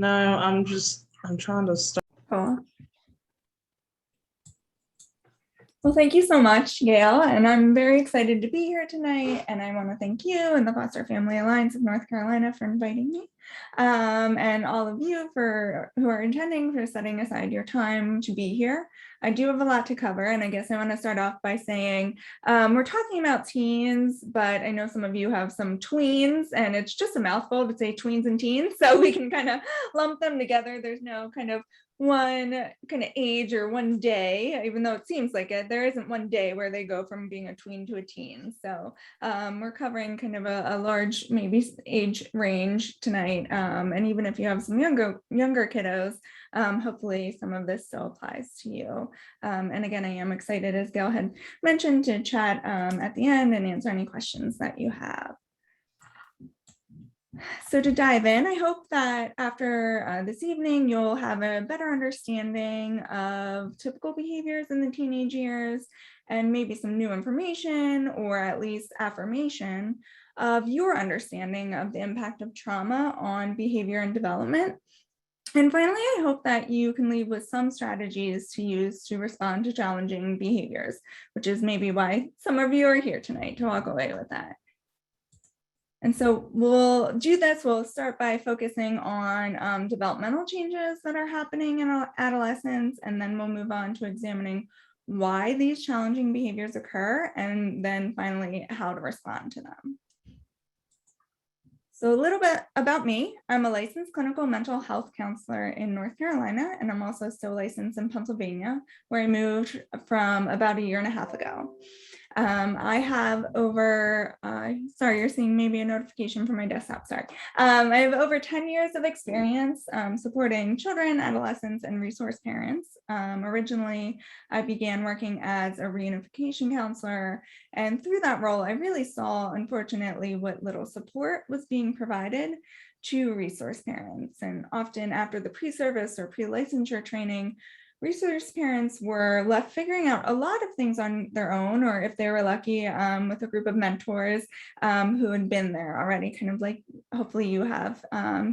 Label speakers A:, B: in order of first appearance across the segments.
A: No, I'm trying to start.
B: Cool. Well, thank you so much, Gail, and I'm very excited to be here tonight, and I want to thank you and the Foster Family Alliance of North Carolina for inviting me, and all of you who are attending for setting aside your time to be here. I do have a lot to cover, and I guess I want to start off by saying we're talking about teens, but I know some of you have some tweens, and it's just a mouthful to say tweens and teens, so we can kind of lump them together. There's no kind of one kind of age or one day, even though it seems like it, there isn't one day where they go from being a tween to a teen. So we're covering kind of a large maybe age range tonight. And even if you have some younger kiddos, hopefully some of this still applies to you. And again, I am excited, as Gail had mentioned, to chat at the end and answer any questions that you have. So to dive in, I hope that after this evening, you'll have a better understanding of typical behaviors in the teenage years and maybe some new information or at least affirmation of your understanding of the impact of trauma on behavior and development. And finally, I hope that you can leave with some strategies to use to respond to challenging behaviors, which is maybe why some of you are here tonight, to walk away with that. And so we'll do this. We'll start by focusing on developmental changes that are happening in adolescence, and then we'll move on to examining why these challenging behaviors occur, and then finally how to respond to them. So a little bit about me. I'm a licensed clinical mental health counselor in North Carolina, and I'm also still licensed in Pennsylvania, where I moved from about a year and a half ago. I have over, sorry, you're seeing maybe a notification from my desktop, sorry. I have over 10 years of experience supporting children, adolescents, and resource parents. Originally, I began working as a reunification counselor, and through that role, I really saw, unfortunately, what little support was being provided to resource parents. And often after the pre-service or pre-licensure training, resource parents were left figuring out a lot of things on their own, or if they were lucky, with a group of mentors who had been there already, kind of like hopefully you have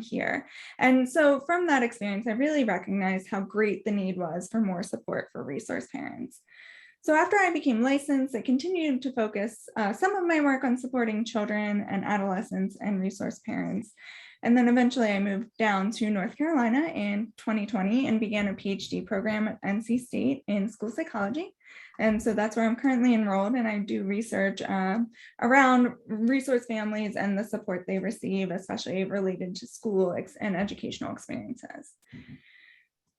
B: here. And so from that experience, I really recognized how great the need was for more support for resource parents. So after I became licensed, I continued to focus some of my work on supporting children and adolescents and resource parents. And then eventually I moved down to North Carolina in 2020 and began a PhD program at NC State in school psychology. And so that's where I'm currently enrolled, and I do research around resource families and the support they receive, especially related to school and educational experiences.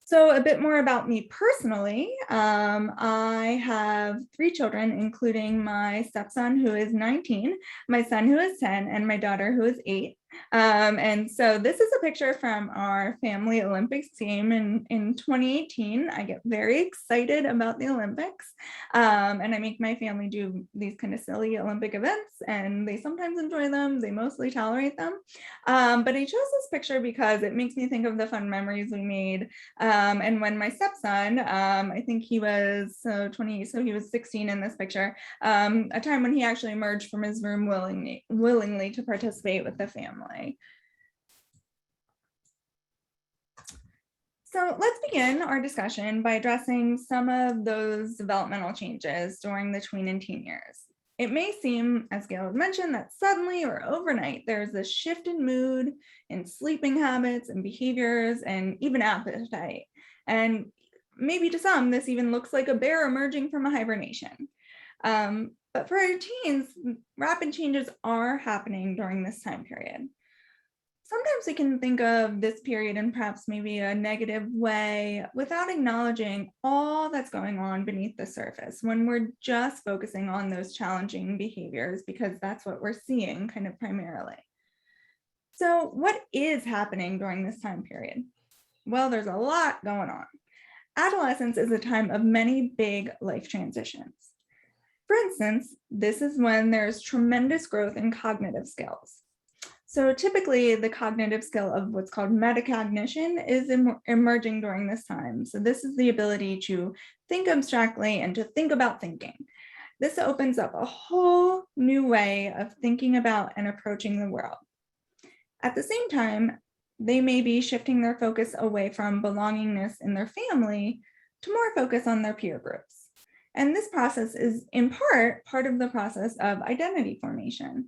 B: So a bit more about me personally. I have 3 children, including my stepson, who is 19, my son, who is 10, and my daughter, who is 8. And so this is a picture from our family Olympics team in 2018. I get very excited about the Olympics, and I make my family do these kind of silly Olympic events, and they sometimes enjoy them. They mostly tolerate them. But I chose this picture because it makes me think of the fun memories we made. And when my stepson, I think he was 20, so he was 16 in this picture, a time when he actually emerged from his room willingly to participate with the family. So let's begin our discussion by addressing some of those developmental changes during the tween and teen years. It may seem, as Gail had mentioned, that suddenly or overnight, there's a shift in mood, in sleeping habits and behaviors, and even appetite. And maybe to some, this even looks like a bear emerging from a hibernation. But for our teens, rapid changes are happening during this time period. Sometimes we can think of this period in perhaps maybe a negative way without acknowledging all that's going on beneath the surface when we're just focusing on those challenging behaviors, because that's what we're seeing kind of primarily. So what is happening during this time period? Well, there's a lot going on. Adolescence is a time of many big life transitions. For instance, this is when there's tremendous growth in cognitive skills. So typically the cognitive skill of what's called metacognition is emerging during this time. So this is the ability to think abstractly and to think about thinking. This opens up a whole new way of thinking about and approaching the world. At the same time, They may be shifting their focus away from belongingness in their family to more focus on their peer groups. And this process is in part of the process of identity formation.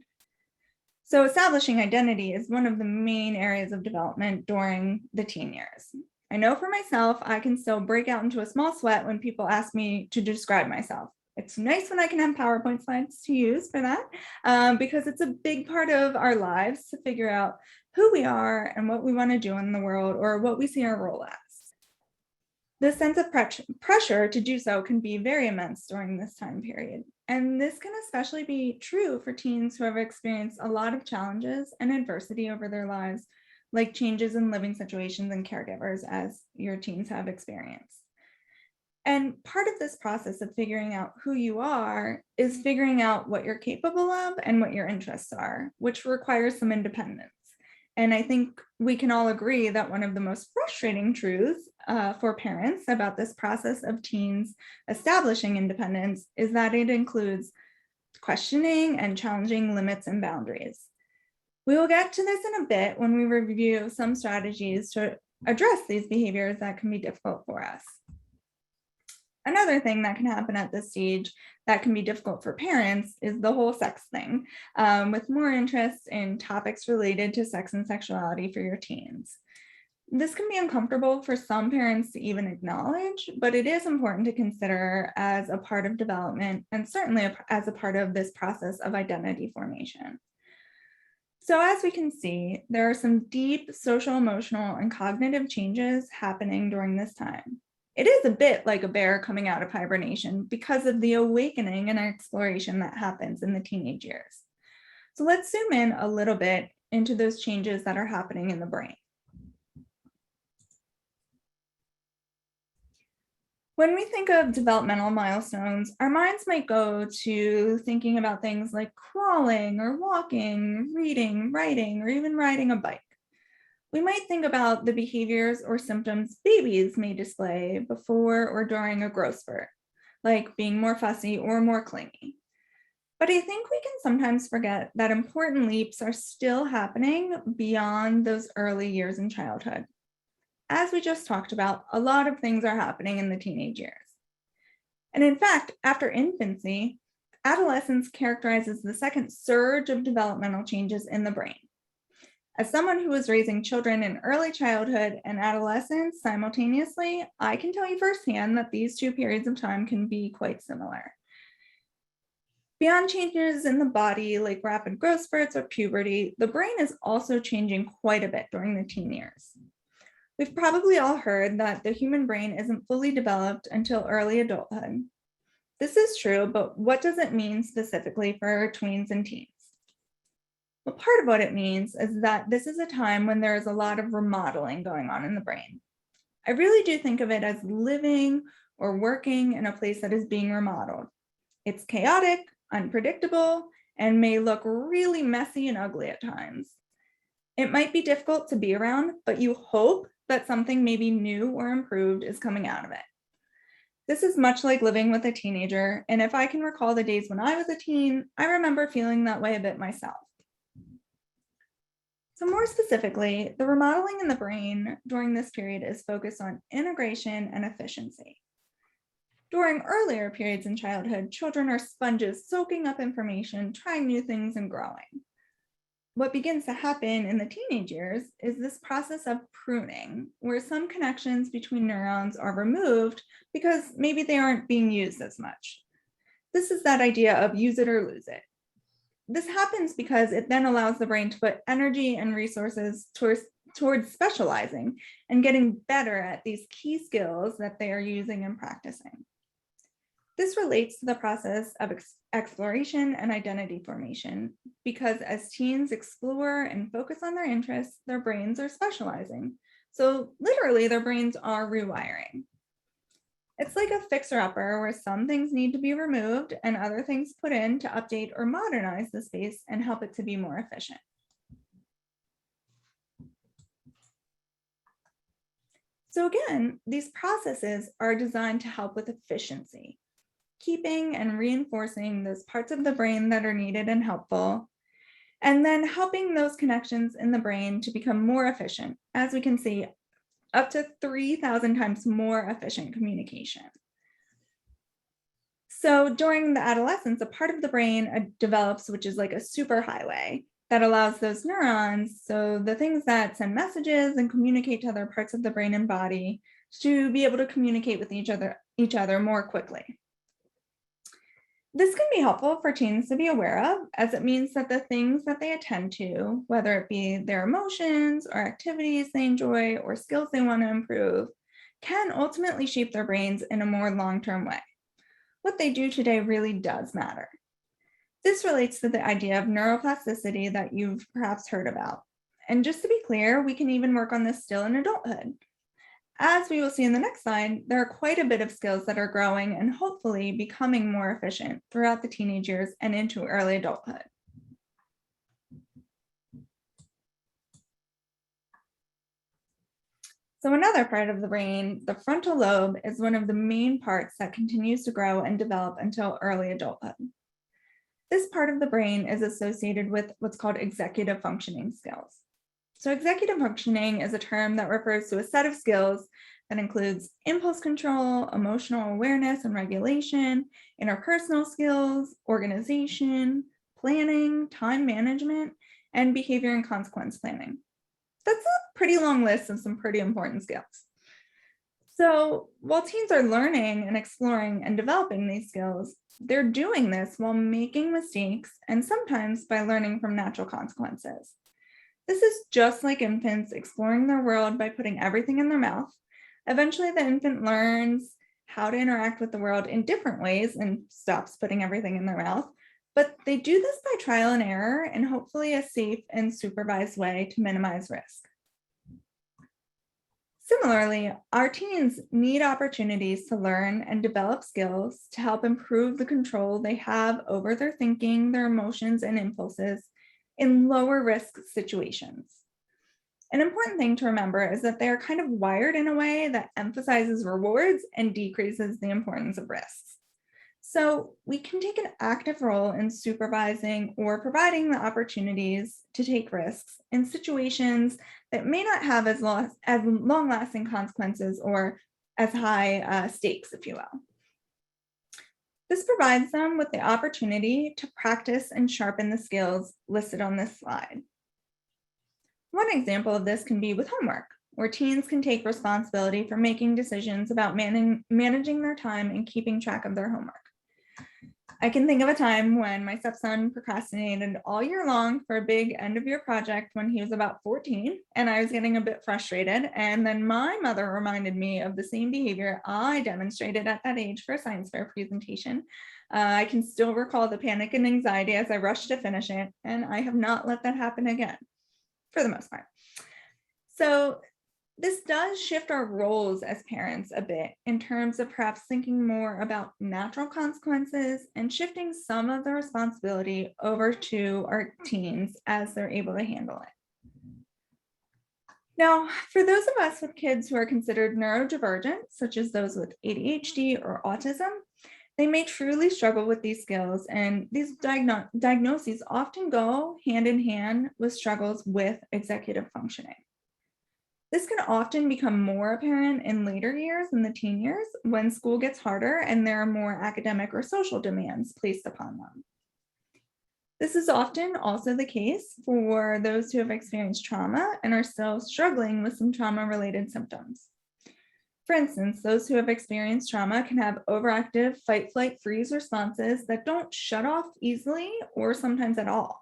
B: So establishing identity is one of the main areas of development during the teen years. I know for myself, I can still break out into a small sweat when people ask me to describe myself. It's nice when I can have PowerPoint slides to use for that, because it's a big part of our lives to figure out who we are and what we want to do in the world, or what we see our role as. The sense of pressure to do so can be very immense during this time period. And this can especially be true for teens who have experienced a lot of challenges and adversity over their lives, like changes in living situations and caregivers, as your teens have experienced. And part of this process of figuring out who you are is figuring out what you're capable of and what your interests are, which requires some independence. And I think we can all agree that one of the most frustrating truths for parents about this process of teens establishing independence is that it includes questioning and challenging limits and boundaries. We will get to this in a bit when we review some strategies to address these behaviors that can be difficult for us. Another thing that can happen at this stage that can be difficult for parents is the whole sex thing, with more interest in topics related to sex and sexuality for your teens. This can be uncomfortable for some parents to even acknowledge, but it is important to consider as a part of development and certainly as a part of this process of identity formation. So as we can see, there are some deep social, emotional, and cognitive changes happening during this time. It is a bit like a bear coming out of hibernation because of the awakening and exploration that happens in the teenage years. So let's zoom in a little bit into those changes that are happening in the brain. When we think of developmental milestones, our minds might go to thinking about things like crawling or walking, reading, writing, or even riding a bike. We might think about the behaviors or symptoms babies may display before or during a growth spurt, like being more fussy or more clingy. But I think we can sometimes forget that important leaps are still happening beyond those early years in childhood. As we just talked about, a lot of things are happening in the teenage years. And in fact, after infancy, adolescence characterizes the second surge of developmental changes in the brain. As someone who was raising children in early childhood and adolescence simultaneously, I can tell you firsthand that these two periods of time can be quite similar. Beyond changes in the body, like rapid growth spurts or puberty, the brain is also changing quite a bit during the teen years. We've probably all heard that the human brain isn't fully developed until early adulthood. This is true, but what does it mean specifically for tweens and teens? Well, part of what it means is that this is a time when there is a lot of remodeling going on in the brain. I really do think of it as living or working in a place that is being remodeled. It's chaotic, unpredictable, and may look really messy and ugly at times. It might be difficult to be around, but you hope that something maybe new or improved is coming out of it. This is much like living with a teenager, and if I can recall the days when I was a teen, I remember feeling that way a bit myself. So more specifically, the remodeling in the brain during this period is focused on integration and efficiency. During earlier periods in childhood, children are sponges soaking up information, trying new things, and growing. What begins to happen in the teenage years is this process of pruning, where some connections between neurons are removed because maybe they aren't being used as much. This is that idea of use it or lose it. This happens because it then allows the brain to put energy and resources towards specializing and getting better at these key skills that they are using and practicing. This relates to the process of exploration and identity formation, because as teens explore and focus on their interests, their brains are specializing. So literally, their brains are rewiring. It's like a fixer-upper where some things need to be removed and other things put in to update or modernize the space and help it to be more efficient. So again, these processes are designed to help with efficiency, keeping and reinforcing those parts of the brain that are needed and helpful, and then helping those connections in the brain to become more efficient, as we can see, up to 3,000 times more efficient communication. So during the adolescence, a part of the brain develops, which is like a superhighway that allows those neurons, so the things that send messages and communicate to other parts of the brain and body, to be able to communicate with each other more quickly. This can be helpful for teens to be aware of, as it means that the things that they attend to, whether it be their emotions or activities they enjoy or skills they want to improve, can ultimately shape their brains in a more long-term way. What they do today really does matter. This relates to the idea of neuroplasticity that you've perhaps heard about. And just to be clear, we can even work on this still in adulthood. As we will see in the next slide, there are quite a bit of skills that are growing and hopefully becoming more efficient throughout the teenage years and into early adulthood. So another part of the brain, the frontal lobe, is one of the main parts that continues to grow and develop until early adulthood. This part of the brain is associated with what's called executive functioning skills. So executive functioning is a term that refers to a set of skills that includes impulse control, emotional awareness and regulation, interpersonal skills, organization, planning, time management, and behavior and consequence planning. That's a pretty long list of some pretty important skills. So while teens are learning and exploring and developing these skills, they're doing this while making mistakes and sometimes by learning from natural consequences. This is just like infants exploring their world by putting everything in their mouth. Eventually, the infant learns how to interact with the world in different ways and stops putting everything in their mouth. But they do this by trial and error and hopefully a safe and supervised way to minimize risk. Similarly, our teens need opportunities to learn and develop skills to help improve the control they have over their thinking, their emotions, and impulses in lower risk situations. An important thing to remember is that they are kind of wired in a way that emphasizes rewards and decreases the importance of risks. So we can take an active role in supervising or providing the opportunities to take risks in situations that may not have as long-lasting consequences or as high stakes, if you will. This provides them with the opportunity to practice and sharpen the skills listed on this slide. One example of this can be with homework, where teens can take responsibility for making decisions about managing their time and keeping track of their homework. I can think of a time when my stepson procrastinated all year long for a big end of year project when he was about 14, and I was getting a bit frustrated. And then my mother reminded me of the same behavior I demonstrated at that age for a science fair presentation. I can still recall the panic and anxiety as I rushed to finish it, and I have not let that happen again, for the most part. So this does shift our roles as parents a bit in terms of perhaps thinking more about natural consequences and shifting some of the responsibility over to our teens as they're able to handle it. Now, for those of us with kids who are considered neurodivergent, such as those with ADHD or autism, they may truly struggle with these skills, and these diagnoses often go hand in hand with struggles with executive functioning. This can often become more apparent in later years, in the teen years, when school gets harder and there are more academic or social demands placed upon them. This is often also the case for those who have experienced trauma and are still struggling with some trauma-related symptoms. For instance, those who have experienced trauma can have overactive fight, flight, freeze responses that don't shut off easily or sometimes at all.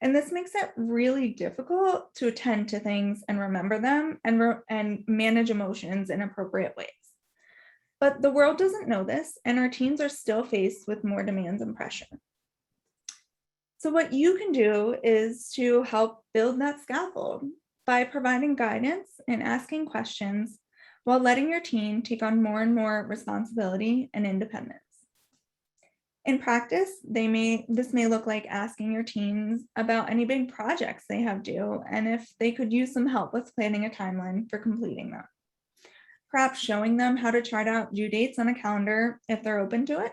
B: And this makes it really difficult to attend to things and remember them and manage emotions in appropriate ways. But the world doesn't know this, and our teens are still faced with more demands and pressure. So what you can do is to help build that scaffold by providing guidance and asking questions while letting your teen take on more and more responsibility and independence. In practice, this may look like asking your teens about any big projects they have due and if they could use some help with planning a timeline for completing them. Perhaps showing them how to chart out due dates on a calendar if they're open to it.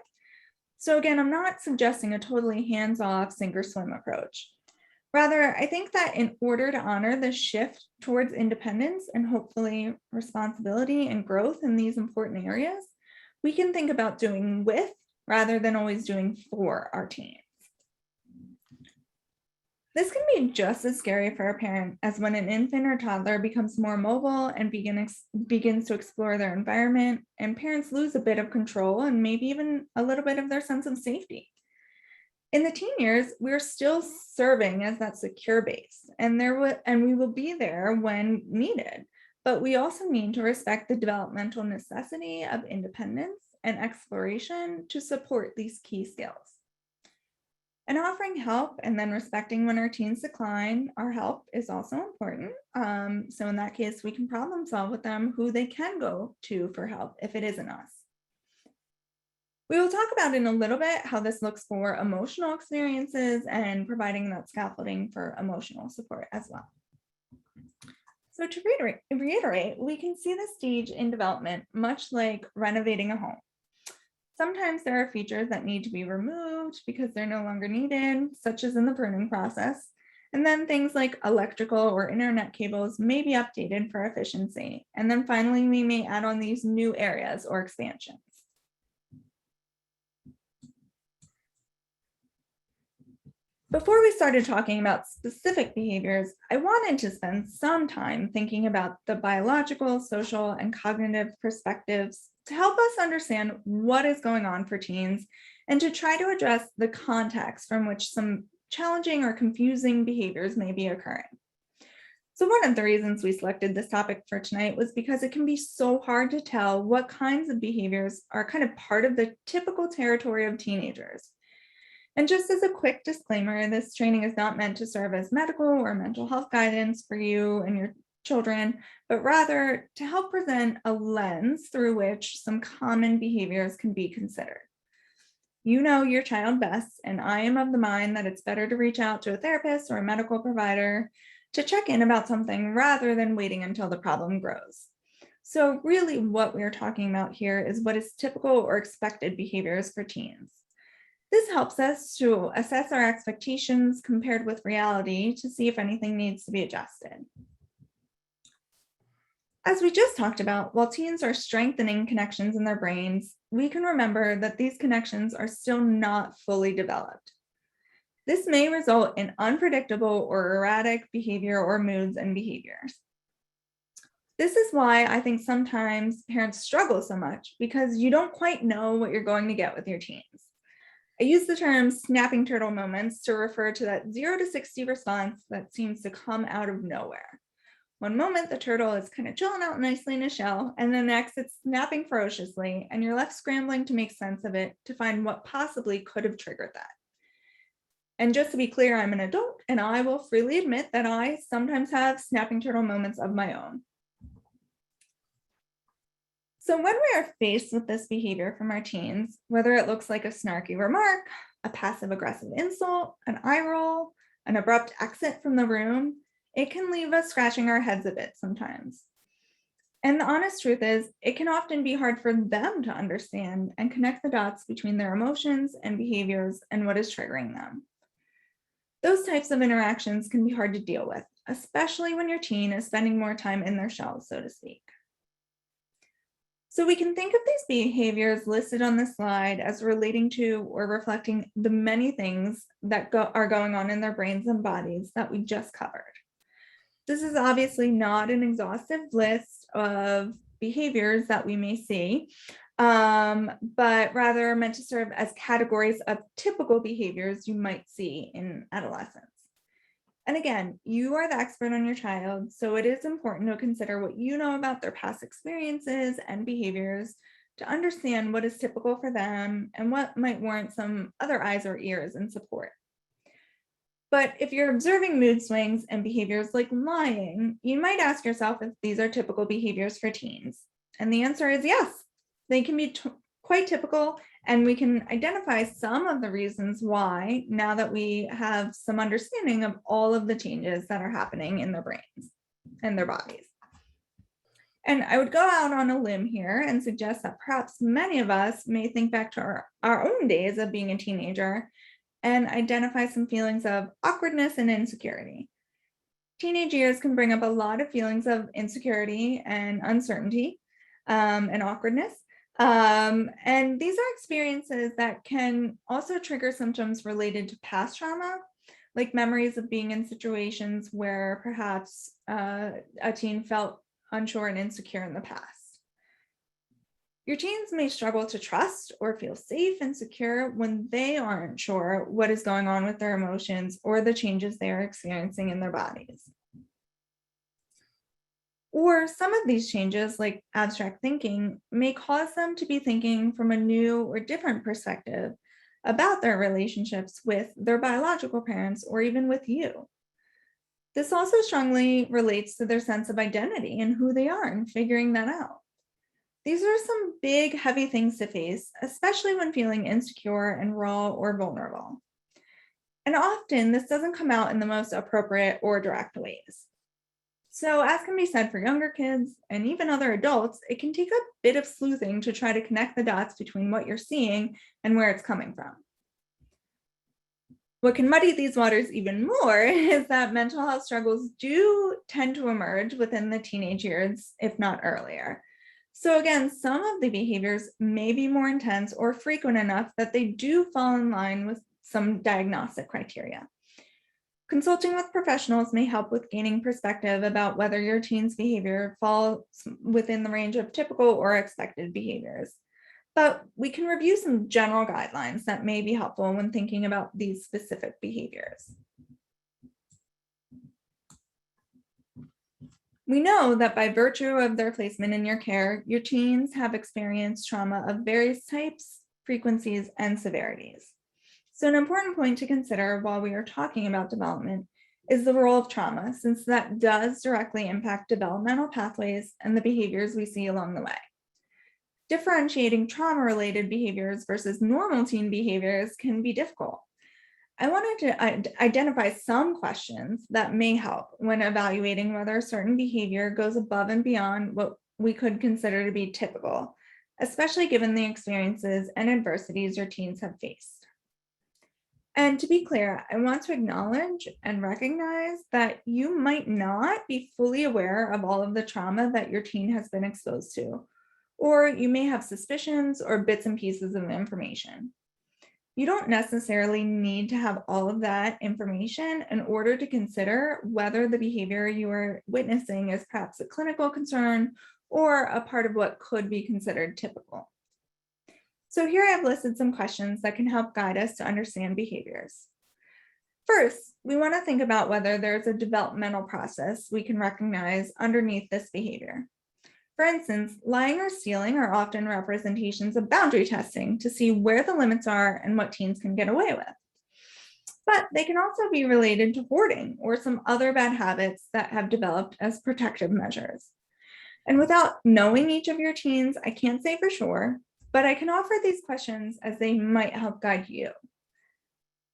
B: So again, I'm not suggesting a totally hands-off sink or swim approach. Rather, I think that in order to honor the shift towards independence and hopefully responsibility and growth in these important areas, we can think about doing with rather than always doing for our teens. This can be just as scary for a parent as when an infant or toddler becomes more mobile and begins to explore their environment, and parents lose a bit of control and maybe even a little bit of their sense of safety. In the teen years, we're still serving as that secure base, and we will be there when needed. But we also need to respect the developmental necessity of independence and exploration to support these key skills. And offering help and then respecting when our teens decline our help is also important. So in that case, we can problem solve with them who they can go to for help if it isn't us. We will talk about in a little bit how this looks for emotional experiences and providing that scaffolding for emotional support as well. So to reiterate, we can see this stage in development much like renovating a home. Sometimes there are features that need to be removed because they're no longer needed, such as in the pruning process. And then things like electrical or internet cables may be updated for efficiency. And then finally, we may add on these new areas or expansions. Before we started talking about specific behaviors, I wanted to spend some time thinking about the biological, social, and cognitive perspectives to help us understand what is going on for teens and to try to address the context from which some challenging or confusing behaviors may be occurring. So one of the reasons we selected this topic for tonight was because it can be so hard to tell what kinds of behaviors are kind of part of the typical territory of teenagers. And just as a quick disclaimer, this training is not meant to serve as medical or mental health guidance for you and your children, but rather to help present a lens through which some common behaviors can be considered. You know your child best, and I am of the mind that it's better to reach out to a therapist or a medical provider to check in about something rather than waiting until the problem grows. So really what we're talking about here is what is typical or expected behaviors for teens. This helps us to assess our expectations compared with reality to see if anything needs to be adjusted. As we just talked about, while teens are strengthening connections in their brains, we can remember that these connections are still not fully developed. This may result in unpredictable or erratic behavior or moods and behaviors. This is why I think sometimes parents struggle so much because you don't quite know what you're going to get with your teens. I use the term snapping turtle moments to refer to that 0 to 60 response that seems to come out of nowhere. One moment, the turtle is kind of chilling out nicely in a shell, and the next it's snapping ferociously, and you're left scrambling to make sense of it to find what possibly could have triggered that. And just to be clear, I'm an adult, and I will freely admit that I sometimes have snapping turtle moments of my own. So when we are faced with this behavior from our teens, whether it looks like a snarky remark, a passive-aggressive insult, an eye roll, an abrupt exit from the room, it can leave us scratching our heads a bit sometimes. And the honest truth is, it can often be hard for them to understand and connect the dots between their emotions and behaviors and what is triggering them. Those types of interactions can be hard to deal with, especially when your teen is spending more time in their shell, so to speak. So we can think of these behaviors listed on the slide as relating to or reflecting the many things that are going on in their brains and bodies that we just covered. This is obviously not an exhaustive list of behaviors that we may see, but rather meant to serve as categories of typical behaviors you might see in adolescence. And again, you are the expert on your child, so it is important to consider what you know about their past experiences and behaviors to understand what is typical for them and what might warrant some other eyes or ears and support. But if you're observing mood swings and behaviors like lying, you might ask yourself if these are typical behaviors for teens. And the answer is yes, they can be quite typical, and we can identify some of the reasons why now that we have some understanding of all of the changes that are happening in their brains and their bodies. And I would go out on a limb here and suggest that perhaps many of us may think back to our own days of being a teenager and identify some feelings of awkwardness and insecurity. Teenage years can bring up a lot of feelings of insecurity and uncertainty and awkwardness. And these are experiences that can also trigger symptoms related to past trauma, like memories of being in situations where perhaps a teen felt unsure and insecure in the past. Your teens may struggle to trust or feel safe and secure when they aren't sure what is going on with their emotions or the changes they are experiencing in their bodies. Or some of these changes, like abstract thinking, may cause them to be thinking from a new or different perspective about their relationships with their biological parents or even with you. This also strongly relates to their sense of identity and who they are and figuring that out. These are some big, heavy things to face, especially when feeling insecure and raw or vulnerable. And often this doesn't come out in the most appropriate or direct ways. So, as can be said for younger kids and even other adults, it can take a bit of sleuthing to try to connect the dots between what you're seeing and where it's coming from. What can muddy these waters even more is that mental health struggles do tend to emerge within the teenage years, if not earlier. So again, some of the behaviors may be more intense or frequent enough that they do fall in line with some diagnostic criteria. Consulting with professionals may help with gaining perspective about whether your teen's behavior falls within the range of typical or expected behaviors. But we can review some general guidelines that may be helpful when thinking about these specific behaviors. We know that by virtue of their placement in your care, your teens have experienced trauma of various types, frequencies, and severities. So an important point to consider while we are talking about development is the role of trauma, since that does directly impact developmental pathways and the behaviors we see along the way. Differentiating trauma-related behaviors versus normal teen behaviors can be difficult. I wanted to identify some questions that may help when evaluating whether a certain behavior goes above and beyond what we could consider to be typical, especially given the experiences and adversities your teens have faced. And to be clear, I want to acknowledge and recognize that you might not be fully aware of all of the trauma that your teen has been exposed to, or you may have suspicions or bits and pieces of information. You don't necessarily need to have all of that information in order to consider whether the behavior you are witnessing is perhaps a clinical concern or a part of what could be considered typical. So here I have listed some questions that can help guide us to understand behaviors. First, we want to think about whether there's a developmental process we can recognize underneath this behavior. For instance, lying or stealing are often representations of boundary testing to see where the limits are and what teens can get away with. But they can also be related to hoarding or some other bad habits that have developed as protective measures. And without knowing each of your teens, I can't say for sure, but I can offer these questions as they might help guide you.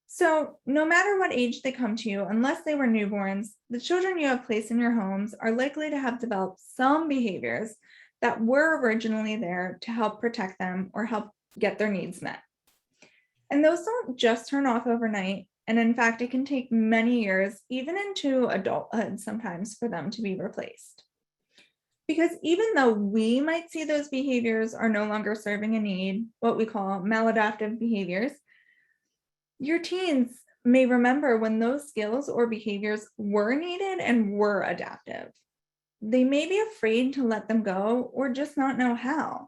B: So no matter what age they come to you, unless they were newborns, the children you have placed in your homes are likely to have developed some behaviors that were originally there to help protect them or help get their needs met. And those don't just turn off overnight. And in fact, it can take many years, even into adulthood sometimes, for them to be replaced. Because even though we might see those behaviors are no longer serving a need, what we call maladaptive behaviors, your teens may remember when those skills or behaviors were needed and were adaptive. They may be afraid to let them go or just not know how.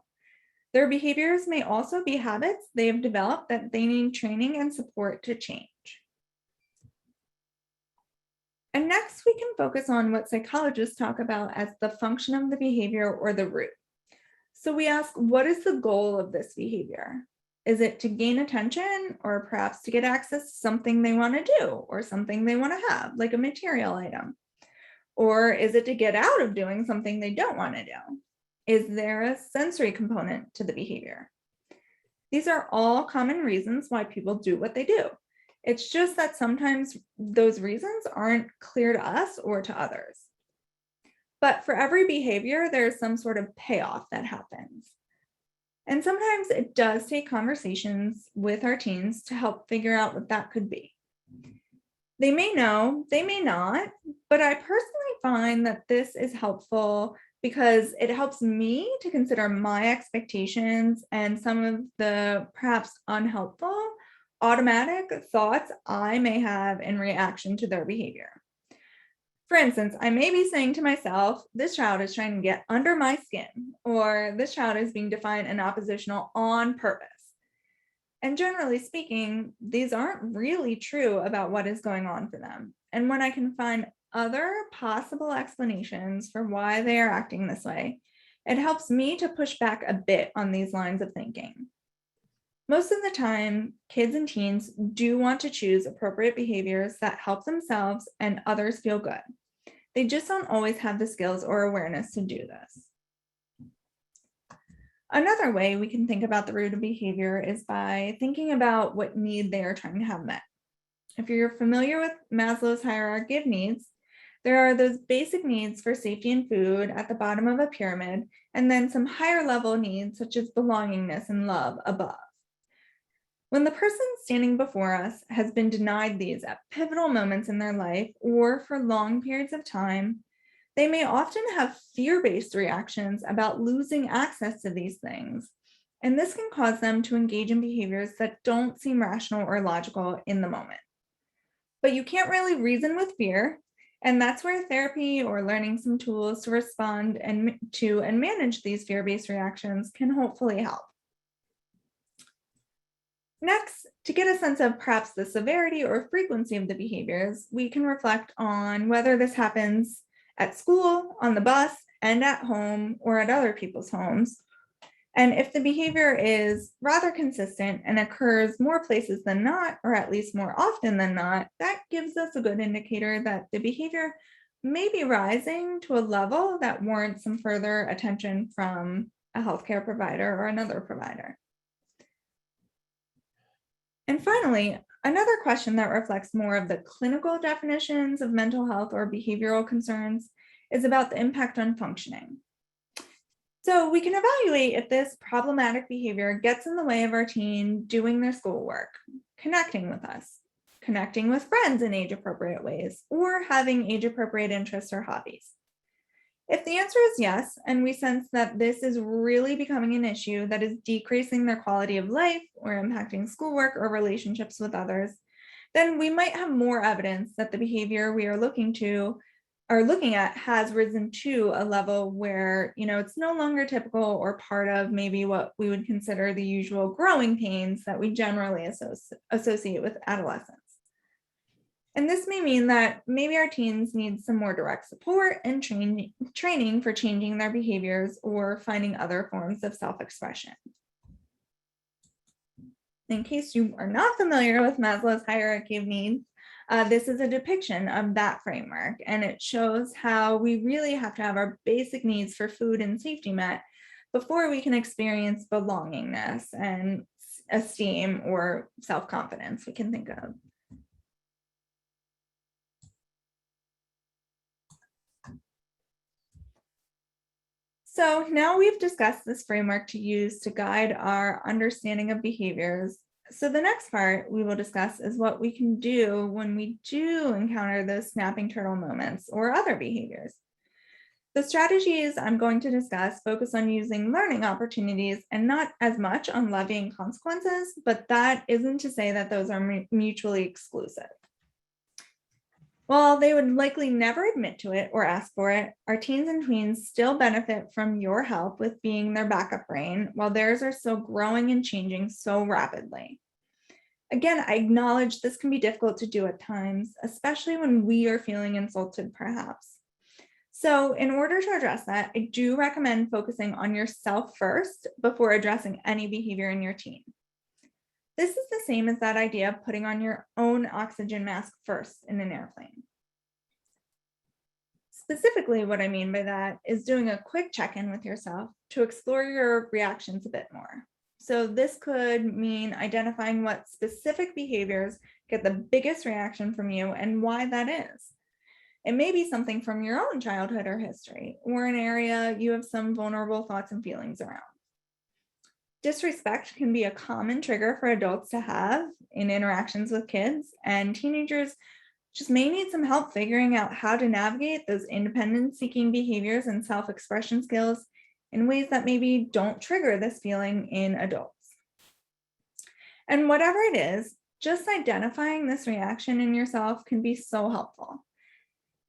B: Their behaviors may also be habits they have developed that they need training and support to change. And next, we can focus on what psychologists talk about as the function of the behavior or the root. So we ask, what is the goal of this behavior? Is it to gain attention or perhaps to get access to something they want to do or something they want to have, like a material item? Or is it to get out of doing something they don't want to do? Is there a sensory component to the behavior? These are all common reasons why people do what they do. It's just that sometimes those reasons aren't clear to us or to others. But for every behavior, there's some sort of payoff that happens. And sometimes it does take conversations with our teens to help figure out what that could be. They may know, they may not, but I personally find that this is helpful because it helps me to consider my expectations and some of the perhaps unhelpful automatic thoughts I may have in reaction to their behavior. For instance, I may be saying to myself, this child is trying to get under my skin, or this child is being defiant and oppositional on purpose. And generally speaking, these aren't really true about what is going on for them. And when I can find other possible explanations for why they are acting this way, it helps me to push back a bit on these lines of thinking. Most of the time, kids and teens do want to choose appropriate behaviors that help themselves and others feel good. They just don't always have the skills or awareness to do this. Another way we can think about the root of behavior is by thinking about what need they are trying to have met. If you're familiar with Maslow's hierarchy of needs, there are those basic needs for safety and food at the bottom of a pyramid, and then some higher level needs such as belongingness and love above. When the person standing before us has been denied these at pivotal moments in their life or for long periods of time, they may often have fear-based reactions about losing access to these things. And this can cause them to engage in behaviors that don't seem rational or logical in the moment. But you can't really reason with fear. And that's where therapy or learning some tools to respond and manage these fear-based reactions can hopefully help. Next, to get a sense of perhaps the severity or frequency of the behaviors, we can reflect on whether this happens at school, on the bus, and at home, or at other people's homes. And if the behavior is rather consistent and occurs more places than not, or at least more often than not, that gives us a good indicator that the behavior may be rising to a level that warrants some further attention from a healthcare provider or another provider. And finally, another question that reflects more of the clinical definitions of mental health or behavioral concerns is about the impact on functioning. So we can evaluate if this problematic behavior gets in the way of our teen doing their schoolwork, connecting with us, connecting with friends in age-appropriate ways, or having age-appropriate interests or hobbies. If the answer is yes, and we sense that this is really becoming an issue that is decreasing their quality of life or impacting schoolwork or relationships with others, then we might have more evidence that the behavior we are looking at has risen to a level where, it's no longer typical or part of maybe what we would consider the usual growing pains that we generally associate with adolescence. And this may mean that maybe our teens need some more direct support and training for changing their behaviors or finding other forms of self-expression. In case you are not familiar with Maslow's hierarchy of needs, this is a depiction of that framework, and it shows how we really have to have our basic needs for food and safety met before we can experience belongingness and esteem or self-confidence we can think of. So now we've discussed this framework to use to guide our understanding of behaviors. So the next part we will discuss is what we can do when we do encounter those snapping turtle moments or other behaviors. The strategies I'm going to discuss focus on using learning opportunities and not as much on levying consequences, but that isn't to say that those are mutually exclusive. While they would likely never admit to it or ask for it, our teens and tweens still benefit from your help with being their backup brain while theirs are still growing and changing so rapidly. Again, I acknowledge this can be difficult to do at times, especially when we are feeling insulted, perhaps. So in order to address that, I do recommend focusing on yourself first before addressing any behavior in your teen. This is the same as that idea of putting on your own oxygen mask first in an airplane. Specifically, what I mean by that is doing a quick check-in with yourself to explore your reactions a bit more. So this could mean identifying what specific behaviors get the biggest reaction from you and why that is. It may be something from your own childhood or history, or an area you have some vulnerable thoughts and feelings around. Disrespect can be a common trigger for adults to have in interactions with kids, and teenagers just may need some help figuring out how to navigate those independence-seeking behaviors and self-expression skills in ways that maybe don't trigger this feeling in adults. And whatever it is, just identifying this reaction in yourself can be so helpful.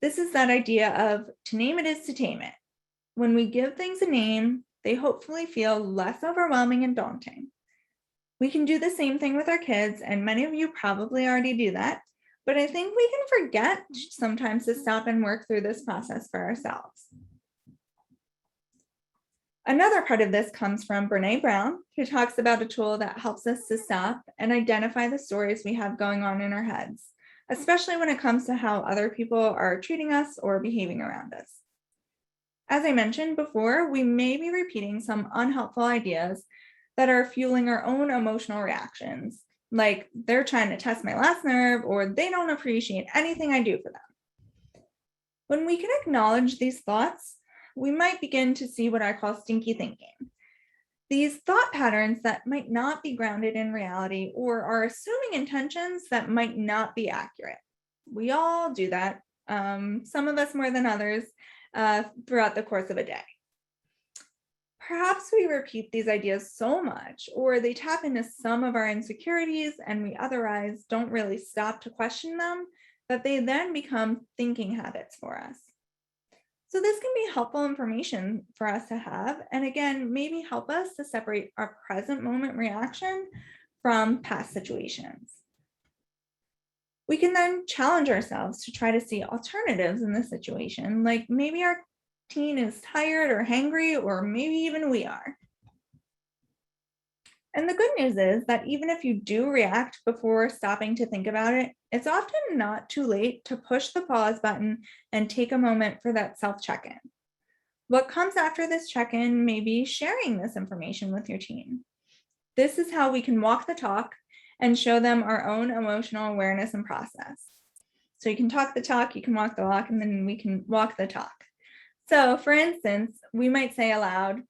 B: This is that idea of to name it is to tame it. When we give things a name, they hopefully feel less overwhelming and daunting. We can do the same thing with our kids, and many of you probably already do that, but I think we can forget sometimes to stop and work through this process for ourselves. Another part of this comes from Brene Brown, who talks about a tool that helps us to stop and identify the stories we have going on in our heads, especially when it comes to how other people are treating us or behaving around us. As I mentioned before, we may be repeating some unhelpful ideas that are fueling our own emotional reactions, like they're trying to test my last nerve or they don't appreciate anything I do for them. When we can acknowledge these thoughts, we might begin to see what I call stinky thinking. These thought patterns that might not be grounded in reality or are assuming intentions that might not be accurate. We all do that, some of us more than others, throughout the course of a day. Perhaps we repeat these ideas so much, or they tap into some of our insecurities and we otherwise don't really stop to question them, that they then become thinking habits for us. So this can be helpful information for us to have, and again, maybe help us to separate our present moment reaction from past situations. We can then challenge ourselves to try to see alternatives in this situation, like maybe our teen is tired or hangry, or maybe even we are. And the good news is that even if you do react before stopping to think about it, it's often not too late to push the pause button and take a moment for that self-check-in. What comes after this check-in may be sharing this information with your teen. This is how we can walk the talk and show them our own emotional awareness and process. So you can talk the talk, you can walk the walk, and then we can walk the talk. So for instance, we might say aloud,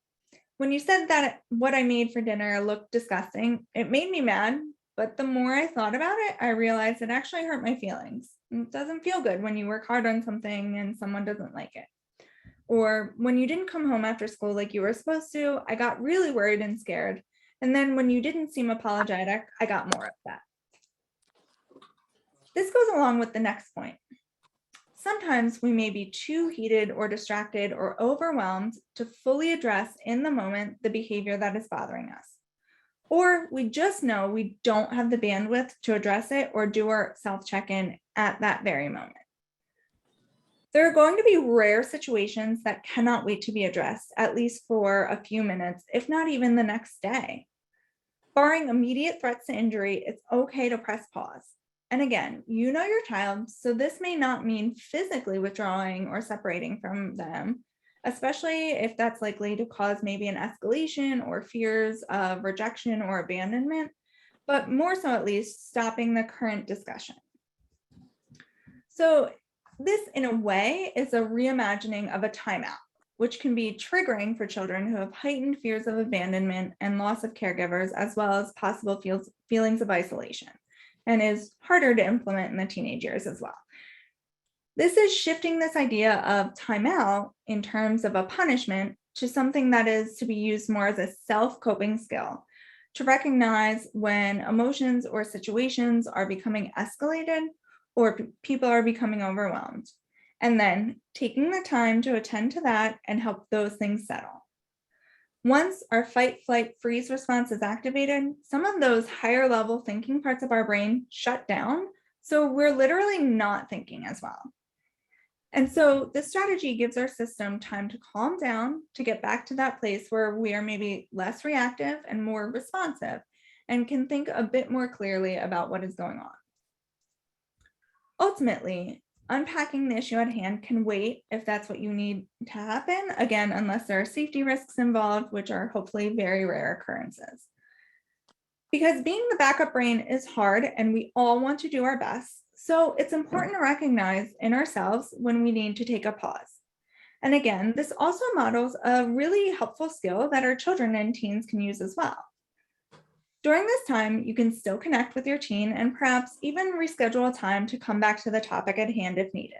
B: when you said that what I made for dinner looked disgusting, it made me mad, but the more I thought about it, I realized it actually hurt my feelings. It doesn't feel good when you work hard on something and someone doesn't like it. Or when you didn't come home after school like you were supposed to, I got really worried and scared. And then when you didn't seem apologetic, I got more upset. This goes along with the next point. Sometimes we may be too heated or distracted or overwhelmed to fully address in the moment the behavior that is bothering us. Or we just know we don't have the bandwidth to address it or do our self-check-in at that very moment. There are going to be rare situations that cannot wait to be addressed, at least for a few minutes, if not even the next day. Barring immediate threats to injury, it's okay to press pause. And again, you know your child, so this may not mean physically withdrawing or separating from them, especially if that's likely to cause maybe an escalation or fears of rejection or abandonment, but more so at least stopping the current discussion. So this, in a way, is a reimagining of a timeout, which can be triggering for children who have heightened fears of abandonment and loss of caregivers, as well as possible feelings of isolation, and is harder to implement in the teenage years as well. This is shifting this idea of timeout in terms of a punishment to something that is to be used more as a self-coping skill, to recognize when emotions or situations are becoming escalated or people are becoming overwhelmed, and then taking the time to attend to that and help those things settle. Once our fight, flight, freeze response is activated, some of those higher level thinking parts of our brain shut down, so we're literally not thinking as well. And so this strategy gives our system time to calm down, to get back to that place where we are maybe less reactive and more responsive, and can think a bit more clearly about what is going on. Ultimately, unpacking the issue at hand can wait if that's what you need to happen, again, unless there are safety risks involved, which are hopefully very rare occurrences. Because being the backup brain is hard and we all want to do our best, so it's important to recognize in ourselves when we need to take a pause. And again, this also models a really helpful skill that our children and teens can use as well. During this time, you can still connect with your teen and perhaps even reschedule a time to come back to the topic at hand if needed.